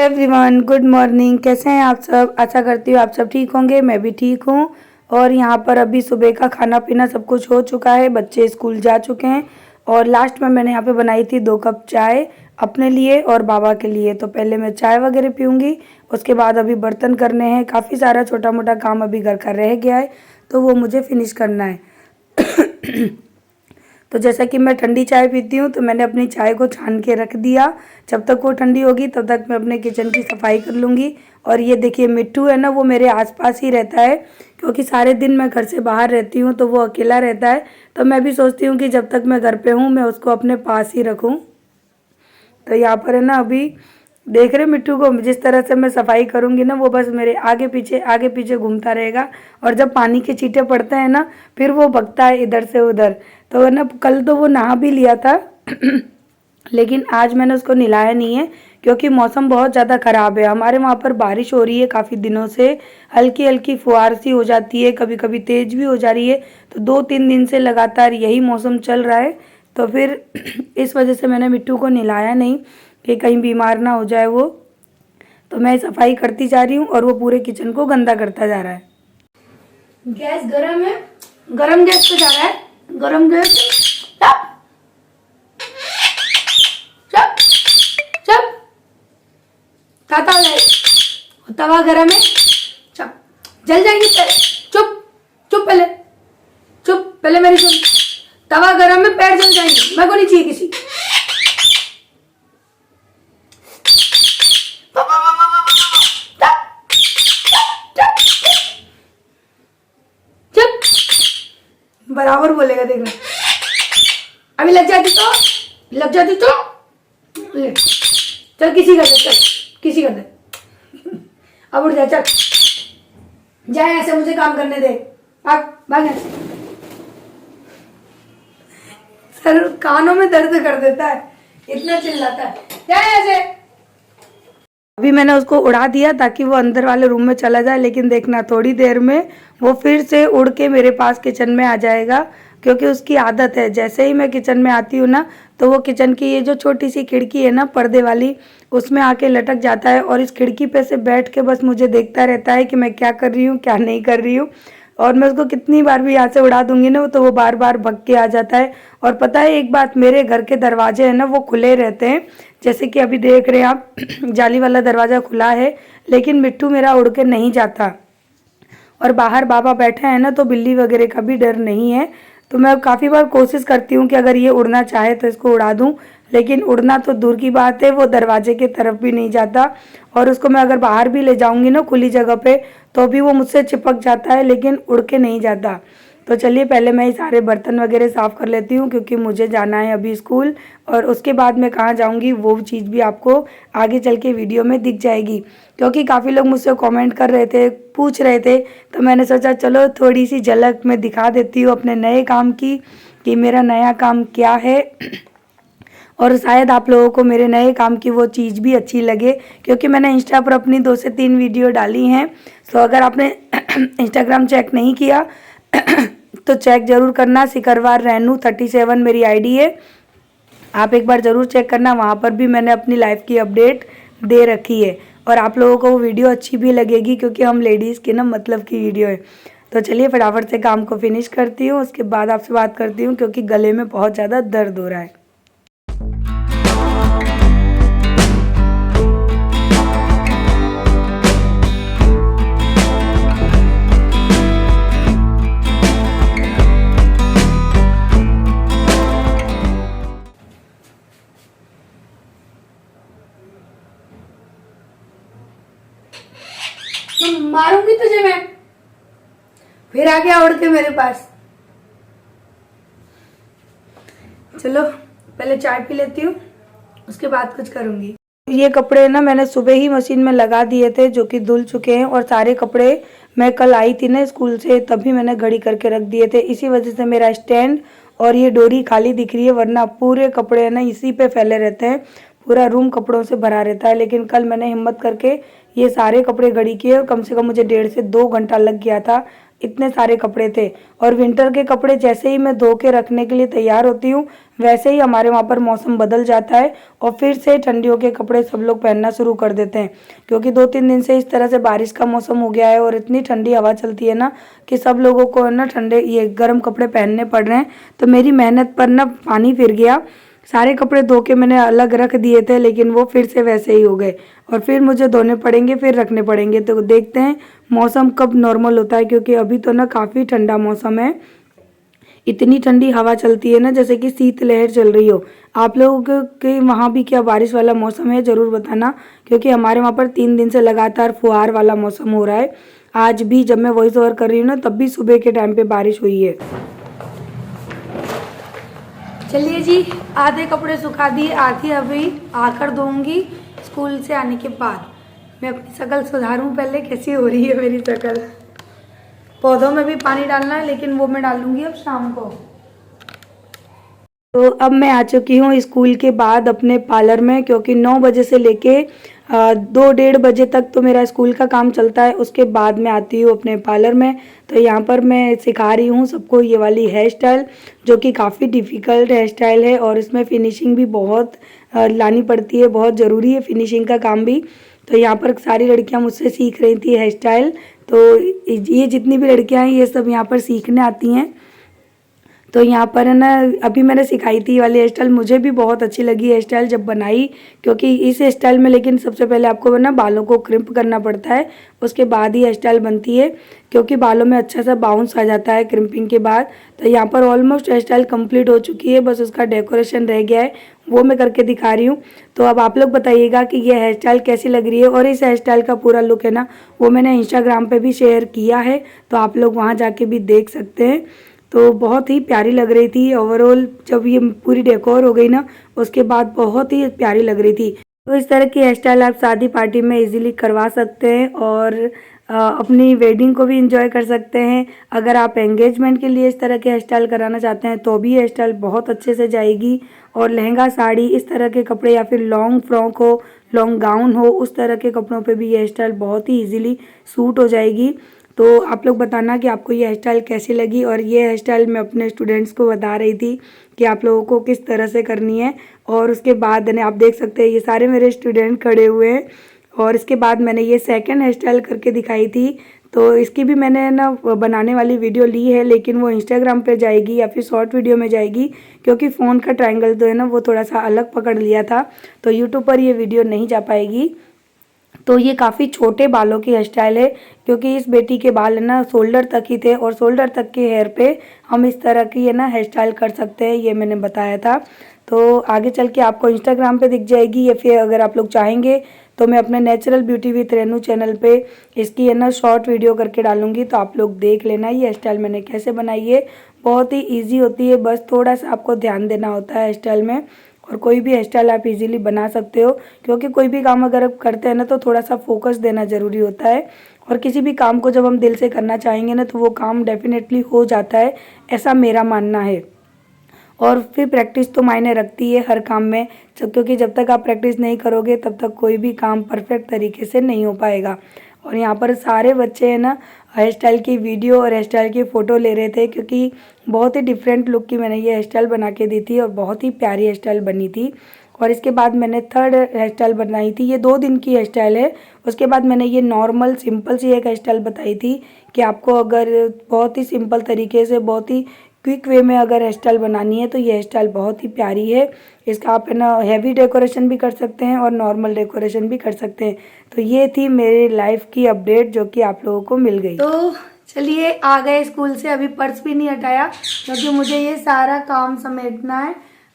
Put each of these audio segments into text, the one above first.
Everyone, good morning. कैसे हैं आप सब? आशा करती हूँ आप सब ठीक होंगे। मैं भी ठीक हूँ। और यहाँ पर अभी सुबह का खाना पीना सब कुछ हो चुका है। बच्चे स्कूल जा चुके हैं और लास्ट में मैंने यहाँ पे बनाई थी 2 कप चाय अपने लिए और बाबा के लिए। तो पहले मैं चाय वगैरह पीऊँगी, उसके बाद अभी बर्तन करने हैं। काफ़ी सारा छोटा मोटा काम अभी घर का रह गया है, तो वो मुझे फिनिश करना है। तो जैसा कि मैं ठंडी चाय पीती हूँ, तो मैंने अपनी चाय को छान के रख दिया। जब तक वो ठंडी होगी तब तक मैं अपने किचन की सफाई कर लूँगी। और ये देखिए मिट्टू है ना, वो मेरे आसपास ही रहता है, क्योंकि सारे दिन मैं घर से बाहर रहती हूँ तो वो अकेला रहता है। तो मैं भी सोचती हूँ कि जब तक मैं घर पे हूँ मैं उसको अपने पास ही रखूँ। तो यहाँ पर है ना, अभी देख रहे मिट्टू को, जिस तरह से मैं सफाई करूँगी ना, वो बस मेरे आगे पीछे घूमता रहेगा। और जब पानी के छींटे पड़ते हैं ना, फिर वो भगता है इधर से उधर। तो है ना, कल तो वो नहा भी लिया था लेकिन आज मैंने उसको नहलाया नहीं है, क्योंकि मौसम बहुत ज़्यादा ख़राब है। हमारे वहाँ पर बारिश हो रही है काफ़ी दिनों से, हल्की हल्की फुहार सी हो जाती है, कभी कभी तेज़ भी हो जा रही है। तो 2-3 दिन से लगातार यही मौसम चल रहा है। तो फिर इस वजह से मैंने मिट्टू को नहलाया नहीं कि कहीं बीमार ना हो जाए वो। तो मैं सफाई करती जा रही हूँ और वो पूरे किचन को गंदा करता जा रहा है। गैस गरम है, गरम गैस पे जा रहा है, गरम गैस। चप चप चप, ताता हो जाए। तवा गरम है, चप जल जाएंगे। चुप चुप, पहले मेरी सुन। तवा गरम है, पैर जल जाएंगे, मेरे को नहीं चाहिए किसी। बराबर बोलेगा, देखना। अभी लग जाती तो ले। चल किसी कर दे, चल किसी कर दे। अब उठ जा, चल जाए, ऐसे मुझे काम करने दे। भाग भाग ऐसे। सर कानों में दर्द कर देता है, इतना चिल्लाता है। जाए ऐसे। अभी मैंने उसको उड़ा दिया ताकि वो अंदर वाले रूम में चला जाए, लेकिन देखना थोड़ी देर में वो फिर से उड़ के मेरे पास किचन में आ जाएगा, क्योंकि उसकी आदत है। जैसे ही मैं किचन में आती हूँ ना, तो वो किचन की ये जो छोटी सी खिड़की है ना, पर्दे वाली, उसमें आके लटक जाता है और इस खिड़की पे से बैठ के बस मुझे देखता रहता है कि मैं क्या कर रही हूँ क्या नहीं कर रही हूँ। और मैं उसको कितनी बार भी यहाँ से उड़ा दूंगी ना, तो वो बार बार भग के आ जाता है। और पता है एक बात, मेरे घर के दरवाजे हैं ना, वो खुले रहते हैं। जैसे कि अभी देख रहे हैं आप, जाली वाला दरवाज़ा खुला है, लेकिन मिट्टू मेरा उड़ के नहीं जाता। और बाहर बाबा बैठे हैं ना, तो बिल्ली वगैरह का भी डर नहीं है। तो मैं काफ़ी बार कोशिश करती हूँ कि अगर ये उड़ना चाहे तो इसको उड़ा दूँ, लेकिन उड़ना तो दूर की बात है, वो दरवाजे की तरफ भी नहीं जाता। और उसको मैं अगर बाहर भी ले जाऊँगी ना खुली जगह पे, तो भी वो मुझसे चिपक जाता है, लेकिन उड़ के नहीं जाता। तो चलिए पहले मैं ये सारे बर्तन वगैरह साफ़ कर लेती हूँ, क्योंकि मुझे जाना है अभी स्कूल। और उसके बाद मैं कहाँ जाऊँगी वो चीज़ भी आपको आगे चल के वीडियो में दिख जाएगी, क्योंकि काफ़ी लोग मुझसे कमेंट कर रहे थे, पूछ रहे थे। तो मैंने सोचा चलो थोड़ी सी झलक मैं दिखा देती हूँ अपने नए काम की, कि मेरा नया काम क्या है। और शायद आप लोगों को मेरे नए काम की वो चीज़ भी अच्छी लगे, क्योंकि मैंने इंस्टा पर अपनी 2 से 3 वीडियो डाली हैं। तो अगर आपने इंस्टाग्राम चेक नहीं किया तो चेक ज़रूर करना। सिकरवार रेनू 37 मेरी आईडी है, आप एक बार ज़रूर चेक करना। वहाँ पर भी मैंने अपनी लाइफ की अपडेट दे रखी है, और आप लोगों को वो वीडियो अच्छी भी लगेगी, क्योंकि हम लेडीज़ की ना मतलब की वीडियो है। तो चलिए फटाफट से काम को फिनिश करती हूँ, उसके बाद आपसे बात करती हूँ, क्योंकि गले में बहुत ज़्यादा दर्द हो रहा है। मारूंगी तुझे मैं, फिर आ गया उड़ के मेरे पास। चलो पहले चाय पी लेती हूँ, उसके बाद कुछ करूँगी। ये कपड़े ना मैंने सुबह ही मशीन में लगा दिए थे, जो कि धुल चुके हैं। और सारे कपड़े मैं कल आई थी ना स्कूल से, तभी मैंने घड़ी करके रख दिए थे। इसी वजह से मेरा स्टैंड और ये डोरी खाली दिख रही है, वरना पूरे कपड़े ना इसी पे फैले रहते हैं, पूरा रूम कपड़ों से भरा रहता है। लेकिन कल मैंने हिम्मत करके ये सारे कपड़े घड़ी किए, और कम से कम मुझे 1.5 से 2 घंटा लग गया था, इतने सारे कपड़े थे। और विंटर के कपड़े जैसे ही मैं धो के रखने के लिए तैयार होती हूँ, वैसे ही हमारे वहाँ पर मौसम बदल जाता है और फिर से ठंडियों के कपड़े सब लोग पहनना शुरू कर देते हैं, क्योंकि 2-3 दिन से इस तरह से बारिश का मौसम हो गया है और इतनी ठंडी हवा चलती है ना कि सब लोगों को ना ठंडे ये गर्म कपड़े पहनने पड़ रहे हैं। तो मेरी मेहनत पर ना पानी फिर गया। सारे कपड़े धो के मैंने अलग रख दिए थे, लेकिन वो फिर से वैसे ही हो गए और फिर मुझे धोने पड़ेंगे, फिर रखने पड़ेंगे। तो देखते हैं मौसम कब नॉर्मल होता है, क्योंकि अभी तो ना काफ़ी ठंडा मौसम है। इतनी ठंडी हवा चलती है ना जैसे कि शीतलहर चल रही हो। आप लोगों के वहाँ भी क्या बारिश वाला मौसम है, ज़रूर बताना, क्योंकि हमारे वहाँ पर 3 दिन से लगातार फुहार वाला मौसम हो रहा है। आज भी जब मैं वॉइस ओवर कर रही हूँ ना, तब भी सुबह के टाइम पे बारिश हुई है। चलिए जी, आधे कपड़े सुखा दिए, आधी अभी आकर धोऊंगी स्कूल से आने के बाद। मैं अपनी शक्ल सुधारूं पहले, कैसी हो रही है मेरी शक्ल। पौधों में भी पानी डालना है, लेकिन वो मैं डालूंगी अब शाम को। तो अब मैं आ चुकी हूँ स्कूल के बाद अपने पार्लर में, क्योंकि 9 बजे से लेके 2-1:30 बजे तक तो मेरा स्कूल का काम चलता है। उसके बाद मैं आती हूँ अपने पार्लर में। तो यहाँ पर मैं सिखा रही हूँ सबको ये वाली हेयर स्टाइल, जो कि काफ़ी डिफ़िकल्ट हेयर स्टाइल है और इसमें फिनिशिंग भी बहुत लानी पड़ती है, बहुत ज़रूरी है फिनिशिंग का काम भी। तो यहाँ पर सारी लड़कियाँ मुझसे सीख रही थी हेयर स्टाइल। तो ये जितनी भी लड़कियाँ हैं ये सब यहाँ पर सीखने आती हैं। तो यहाँ पर है ना, अभी मैंने सिखाई थी ये वाली हेयर स्टाइल, मुझे भी बहुत अच्छी लगी हेयर स्टाइल जब बनाई, क्योंकि इस हेयर स्टाइल में लेकिन सबसे पहले आपको ना बालों को क्रिम्प करना पड़ता है, उसके बाद ही हेयर स्टाइल बनती है, क्योंकि बालों में अच्छा सा बाउंस आ जाता है क्रिम्पिंग के बाद। तो यहाँ पर ऑलमोस्ट हेयर स्टाइल कंप्लीट हो चुकी है, बस उसका डेकोरेशन रह गया है, वो मैं करके दिखा रही हूँ। तो अब आप लोग बताइएगा कि ये हेयर स्टाइल कैसी लग रही है। और इस हेयर स्टाइल का पूरा लुक है ना, वो मैंने इंस्टाग्राम पर भी शेयर किया है, तो आप लोग वहाँ जाके भी देख सकते हैं। तो बहुत ही प्यारी लग रही थी ओवरऑल। जब ये पूरी डेकोर हो गई ना, उसके बाद बहुत ही प्यारी लग रही थी। तो इस तरह की हेयर स्टाइल आप शादी पार्टी में इजीली करवा सकते हैं और अपनी वेडिंग को भी इंजॉय कर सकते हैं। अगर आप एंगेजमेंट के लिए इस तरह के हेयर स्टाइल कराना चाहते हैं तो भी हेयर स्टाइल बहुत अच्छे से जाएगी। और लहंगा साड़ी इस तरह के कपड़े या फिर लॉन्ग फ्रॉक हो, लॉन्ग गाउन हो, उस तरह के कपड़ों पे भी ये हेयर स्टाइल बहुत ही ईजिली सूट हो जाएगी। तो आप लोग बताना कि आपको ये हेयर स्टाइल कैसी लगी। और ये हेयर स्टाइल मैं अपने स्टूडेंट्स को बता रही थी कि आप लोगों को किस तरह से करनी है। और उसके बाद ने आप देख सकते हैं ये सारे मेरे स्टूडेंट खड़े हुए हैं। और इसके बाद मैंने ये सेकंड हेयर स्टाइल करके दिखाई थी। तो इसकी भी मैंने ना बनाने वाली वीडियो ली है, लेकिन वो इंस्टाग्राम पे जाएगी या फिर शॉर्ट वीडियो में जाएगी, क्योंकि फ़ोन का ट्रायंगल तो है ना वो थोड़ा सा अलग पकड़ लिया था, तो यूट्यूब पर ये वीडियो नहीं जा पाएगी। तो ये काफ़ी छोटे बालों की हेयर स्टाइल है, क्योंकि इस बेटी के बाल है ना शोल्डर तक ही थे और शोल्डर तक के हेयर पे हम इस तरह की है ना हेयर स्टाइल कर सकते हैं, ये मैंने बताया था। तो आगे चल के आपको इंस्टाग्राम पे दिख जाएगी, या फिर अगर आप लोग चाहेंगे तो मैं अपने natural beauty with Renu channel पे इसकी है ना शॉर्ट वीडियो करके डालूंगी, तो आप लोग देख लेना ये हेयर स्टाइल मैंने कैसे बनाई है। बहुत ही ईजी होती है, बस थोड़ा सा आपको ध्यान देना होता है हेयर स्टाइल में। और कोई भी हेयर स्टाइल आप इजीली बना सकते हो, क्योंकि कोई भी काम अगर आप करते हैं ना तो थोड़ा सा फोकस देना ज़रूरी होता है। और किसी भी काम को जब हम दिल से करना चाहेंगे ना तो वो काम डेफिनेटली हो जाता है, ऐसा मेरा मानना है। और फिर प्रैक्टिस तो मायने रखती है हर काम में, क्योंकि जब तक आप प्रैक्टिस नहीं करोगे तब तक कोई भी काम परफेक्ट तरीके से नहीं हो पाएगा। और यहाँ पर सारे बच्चे हैं ना हेयर स्टाइल की वीडियो और हेयर स्टाइल की फ़ोटो ले रहे थे, क्योंकि बहुत ही डिफरेंट लुक की मैंने ये हेयर स्टाइल बना के दी थी और बहुत ही प्यारी हेयर स्टाइल बनी थी। और इसके बाद मैंने थर्ड हेयर स्टाइल बनाई थी, ये 2 दिन की हेयर स्टाइल है। उसके बाद मैंने ये नॉर्मल सिंपल सी एक हेयर स्टाइल बताई थी कि आपको अगर बहुत ही सिंपल तरीके से बहुत ही क्विक वे में अगर हेयर स्टाइल बनानी है तो ये हेयर स्टाइल बहुत ही प्यारी है। इसका आप है ना हैवी डेकोरेशन भी कर सकते हैं और नॉर्मल डेकोरेशन भी कर सकते हैं। तो ये थी मेरी लाइफ की अपडेट जो कि आप लोगों को मिल गई। तो चलिए आ गए स्कूल से, अभी पर्स भी नहीं हटाया क्योंकि मुझे ये सारा काम समेटना है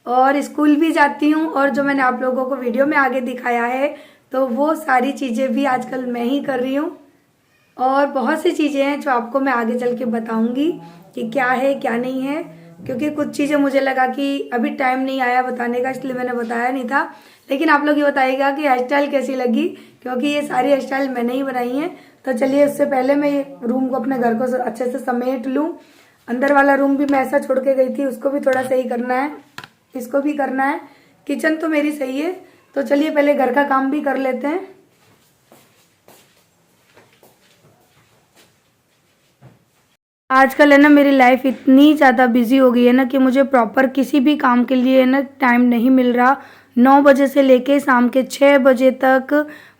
और स्कूल भी जाती हूँ। और जो मैंने आप लोगों को वीडियो में आगे दिखाया है तो वो सारी चीज़ें भी आजकल मैं ही कर रही हूँ। और बहुत सी चीज़ें हैं जो आपको मैं आगे चल के बताऊंगी कि क्या है क्या नहीं है, क्योंकि कुछ चीज़ें मुझे लगा कि अभी टाइम नहीं आया बताने का, इसलिए मैंने बताया नहीं था। लेकिन आप लोग ये बताइएगा कि हेयर स्टाइल कैसी लगी, क्योंकि ये सारी हेयर स्टाइल मैंने ही बनाई है। तो चलिए उससे पहले मैं ये रूम को, अपने घर को अच्छे से समेट लूँ। अंदर वाला रूम भी मैं ऐसा छोड़ के गई थी, उसको भी थोड़ा सही करना है, इसको भी करना है। किचन तो मेरी सही है। तो चलिए पहले घर का काम भी कर लेते हैं। आजकल है ना मेरी लाइफ इतनी ज़्यादा बिजी हो गई है ना कि मुझे प्रॉपर किसी भी काम के लिए है ना टाइम नहीं मिल रहा। 9 बजे से लेके शाम के 6 बजे तक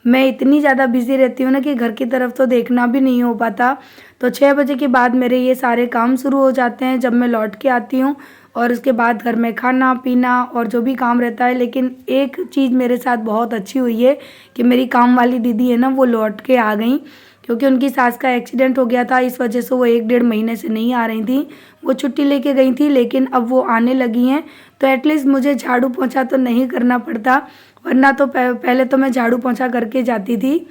मैं इतनी ज़्यादा बिजी रहती हूँ ना कि घर की तरफ तो देखना भी नहीं हो पाता। तो 6 बजे के बाद मेरे ये सारे काम शुरू हो जाते हैं जब मैं लौट के आती हूँ, और उसके बाद घर में खाना पीना और जो भी काम रहता है। लेकिन एक चीज़ मेरे साथ बहुत अच्छी हुई है कि मेरी काम वाली दीदी है ना वो लौट के आ गई, क्योंकि उनकी सास का एक्सीडेंट हो गया था। इस वजह से वो 1 डेढ़ महीने से नहीं आ रही थी। वो छुट्टी लेके गई थी, लेकिन अब वो आने लगी हैं तो एटलीस्ट मुझे झाड़ू पोंछा तो नहीं करना पड़ता, वरना तो पहले तो मैं झाड़ू पोंछा करके जाती थी।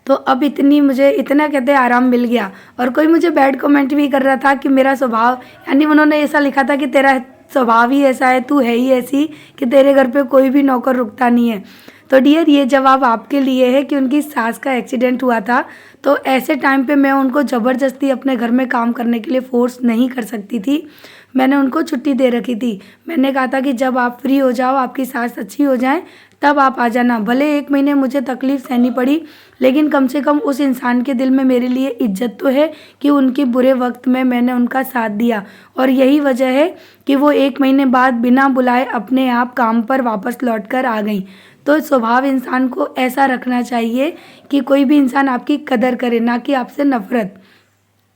तो अब मुझे इतना कहते आराम मिल गया। और कोई मुझे बैड कमेंट भी कर रहा था कि मेरा स्वभाव, यानी उन्होंने ऐसा लिखा था कि तेरा स्वभाव ही ऐसा है, तू है ही ऐसी कि तेरे घर पे कोई भी नौकर रुकता नहीं है। तो डियर, ये जवाब आपके लिए है कि उनकी सास का एक्सीडेंट हुआ था, तो ऐसे टाइम पे मैं उनको ज़बरदस्ती अपने घर में काम करने के लिए फ़ोर्स नहीं कर सकती थी। मैंने उनको छुट्टी दे रखी थी। मैंने कहा था कि जब आप फ्री हो जाओ, आपकी सास अच्छी हो जाए, तब आप आ जाना। भले 1 महीने मुझे तकलीफ़ सहनी पड़ी, लेकिन कम से कम उस इंसान के दिल में मेरे लिए इज्जत तो है कि उनके बुरे वक्त में मैंने उनका साथ दिया। और यही वजह है कि वो 1 महीने बाद बिना बुलाए अपने आप काम पर वापस लौट कर आ गई। तो स्वभाव इंसान को ऐसा रखना चाहिए कि कोई भी इंसान आपकी कदर करे, ना कि आपसे नफरत।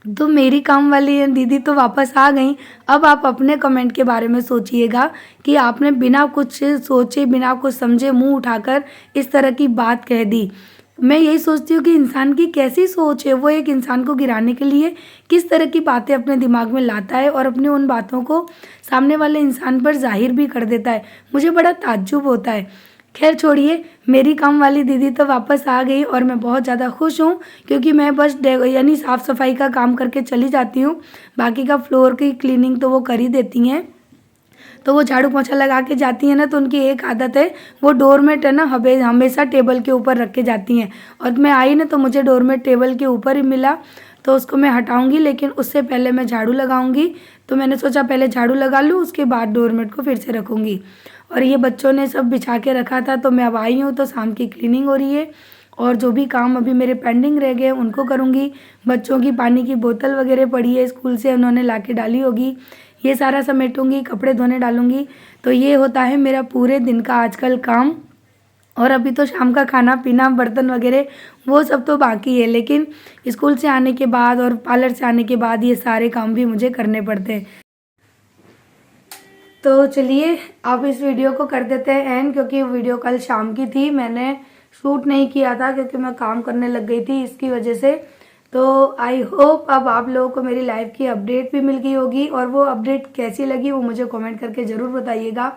तो मेरी काम वाली दीदी तो वापस आ गई। अब आप अपने कमेंट के बारे में सोचिएगा कि आपने बिना कुछ सोचे, बिना कुछ समझे मुंह उठाकर इस तरह की बात कह दी। मैं यही सोचती हूँ कि इंसान की कैसी सोच है, वो एक इंसान को गिराने के लिए किस तरह की बातें अपने दिमाग में लाता है और अपनी उन बातों को सामने वाले इंसान पर जाहिर भी कर देता है। मुझे बड़ा ताज्जुब होता है। खैर छोड़िए, मेरी काम वाली दीदी तो वापस आ गई और मैं बहुत ज़्यादा खुश हूँ, क्योंकि मैं बस यानी साफ़ सफाई का काम करके चली जाती हूँ। बाकी का फ्लोर की क्लीनिंग तो वो कर ही देती हैं। तो वो झाड़ू पोंछा लगा के जाती हैं ना, तो उनकी एक आदत है, वो डोरमेट है ना हमेशा टेबल के ऊपर रख के जाती हैं। और मैं आई ना तो मुझे डोरमेट टेबल के ऊपर ही मिला, तो उसको मैं हटाऊंगी, लेकिन उससे पहले मैं झाड़ू लगाऊंगी। तो मैंने सोचा पहले झाड़ू लगा लूँ, उसके बाद डोरमेट को फिर से रखूँगी। और ये बच्चों ने सब बिछा के रखा था, तो मैं अब आई हूँ तो शाम की क्लीनिंग हो रही है, और जो भी काम अभी मेरे पेंडिंग रह गए उनको करूँगी। बच्चों की पानी की बोतल वगैरह पड़ी है, स्कूल से उन्होंने ला के डाली होगी, ये सारा समेटूंगी, कपड़े धोने डालूंगी। तो ये होता है मेरा पूरे दिन का आजकल काम। और अभी तो शाम का खाना पीना, बर्तन वगैरह वो सब तो बाकी है, लेकिन स्कूल से आने के बाद और पार्लर से आने के बाद ये सारे काम भी मुझे करने पड़ते हैं। तो चलिए अब इस वीडियो को कर देते हैं एंड, क्योंकि वीडियो कल शाम की थी, मैंने शूट नहीं किया था क्योंकि मैं काम करने लग गई थी इसकी वजह से। तो आई होप अब आप लोगों को मेरी लाइफ की अपडेट भी मिल गई होगी, और वो अपडेट कैसी लगी वो मुझे कमेंट करके ज़रूर बताइएगा।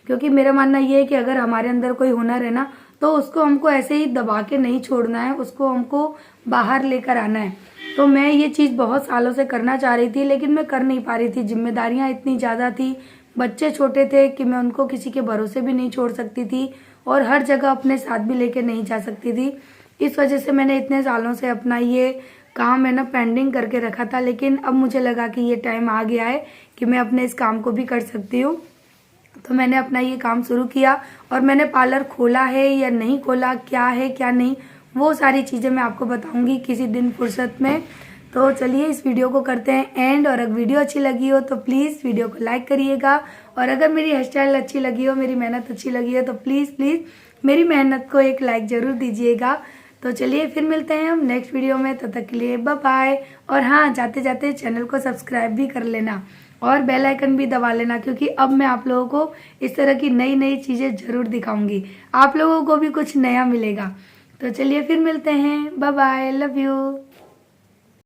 क्योंकि मेरा मानना ये है कि अगर हमारे अंदर कोई हुनर है ना, तो उसको हमको ऐसे ही दबा के नहीं छोड़ना है, उसको हमको बाहर लेकर आना है। तो मैं ये चीज़ बहुत सालों से करना चाह रही थी, लेकिन मैं कर नहीं पा रही थी। जिम्मेदारियाँ इतनी ज़्यादा थी, बच्चे छोटे थे कि मैं उनको किसी के भरोसे भी नहीं छोड़ सकती थी, और हर जगह अपने साथ भी लेके नहीं जा सकती थी। इस वजह से मैंने इतने सालों से अपना ये काम है ना पेंडिंग करके रखा था। लेकिन अब मुझे लगा कि ये टाइम आ गया है कि मैं अपने इस काम को भी कर सकती हूँ। तो मैंने अपना ये काम शुरू किया, और मैंने पार्लर खोला है या नहीं खोला, क्या है क्या नहीं, वो सारी चीज़ें मैं आपको बताऊंगी किसी दिन फुर्सत में। तो चलिए इस वीडियो को करते हैं एंड, और अगर वीडियो अच्छी लगी हो तो प्लीज़ वीडियो को लाइक करिएगा, और अगर मेरी हेयर स्टाइल अच्छी लगी हो, मेरी मेहनत अच्छी लगी हो, तो प्लीज़ प्लीज़ मेरी मेहनत को एक लाइक ज़रूर दीजिएगा। तो चलिए फिर मिलते हैं हम नेक्स्ट वीडियो में, तब तक के लिए बाय बाय। और हाँ, जाते जाते चैनल को सब्सक्राइब भी कर लेना और बेल आइकन भी दबा लेना, क्योंकि अब मैं आप लोगों को इस तरह की नई नई चीज़ें ज़रूर दिखाऊंगी, आप लोगों को भी कुछ नया मिलेगा। तो चलिए फिर मिलते हैं, बाय बाय, लव यू।